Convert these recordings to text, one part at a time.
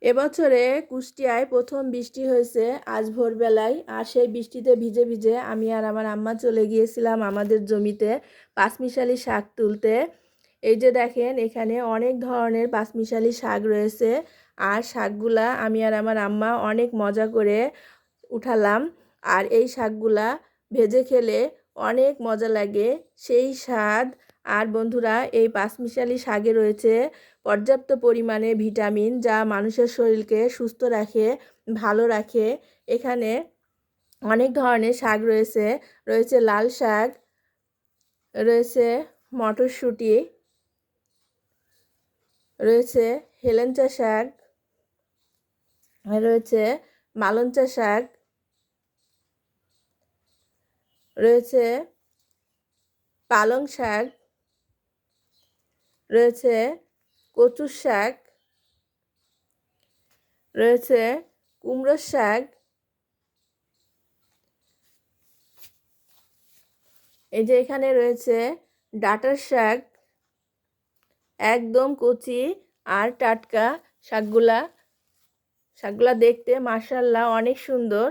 এবছরে কুষ্টিয়ায় প্রথম বৃষ্টি হয়েছে আজ ভোরবেলায়। আর সেই বৃষ্টিতে ভিজে ভিজে আমি আর আমার আম্মা চলে গিয়েছিলাম আমাদের জমিতে পাঁচমিশালি শাক তুলতে। এই যে দেখেন, এখানে অনেক ধরনের পাঁচমিশালি শাক রয়েছে। আর শাকগুলা আমি আর আমার আম্মা অনেক মজা করে উঠালাম। আর এই শাকগুলা ভেজে খেলে অনেক মজা লাগে, সেই স্বাদ। আর বন্ধুরা, এই পাঁচমিশালি শাকে রয়েছে পর্যাপ্ত পরিমাণে ভিটামিন, যা মানুষের শরীরকে সুস্থ রাখে, ভালো রাখে। এখানে অনেক ধরনের শাক রয়েছে, রয়েছে লাল শাক, রয়েছে মটরশুঁটি, রয়েছে হেলেঞ্চা শাক, রয়েছে মালঞ্চা শাক, রয়েছে পালং শাক, রয়েছে কচুর শাক, রয়েছে কুমড়োর শাক। এই যে এখানে রয়েছে ডাঁটার শাক, একদম কচি আর টাটকা শাকগুলা দেখতে মাশাআল্লাহ অনেক সুন্দর।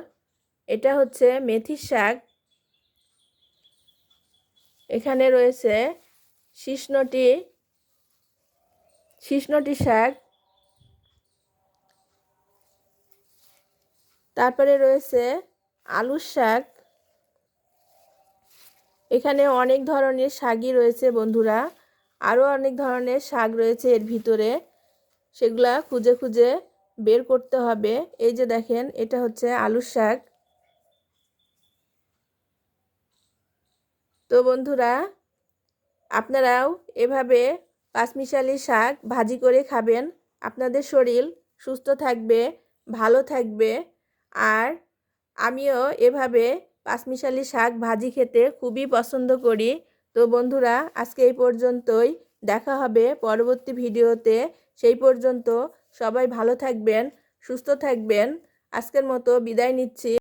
এটা হচ্ছে মেথির শাক। এখানে রয়েছে শিশনটি শাক। তারপরে রয়েছে আলুর শাক। এখানে অনেক ধরনের শাকই রয়েছে বন্ধুরা, আরও অনেক ধরনের শাক রয়েছে এর ভিতরে, সেগুলা খুঁজে খুঁজে বের করতে হবে। এই যে দেখেন, এটা হচ্ছে আলুর শাক। তো বন্ধুরা, আপনারাও এভাবে পাঁচমিশালি শাক ভাজি করে খাবেন, আপনাদের শরীর সুস্থ থাকবে, ভালো থাকবে। আর আমিও এভাবে পাঁচমিশালি শাক ভাজি খেতে খুবই পছন্দ করি। তো বন্ধুরা, আজকে এই পর্যন্তই, দেখা হবে পরবর্তী ভিডিওতে। সেই পর্যন্ত সবাই ভালো থাকবেন, সুস্থ থাকবেন। আজকের মতো বিদায় নিচ্ছি।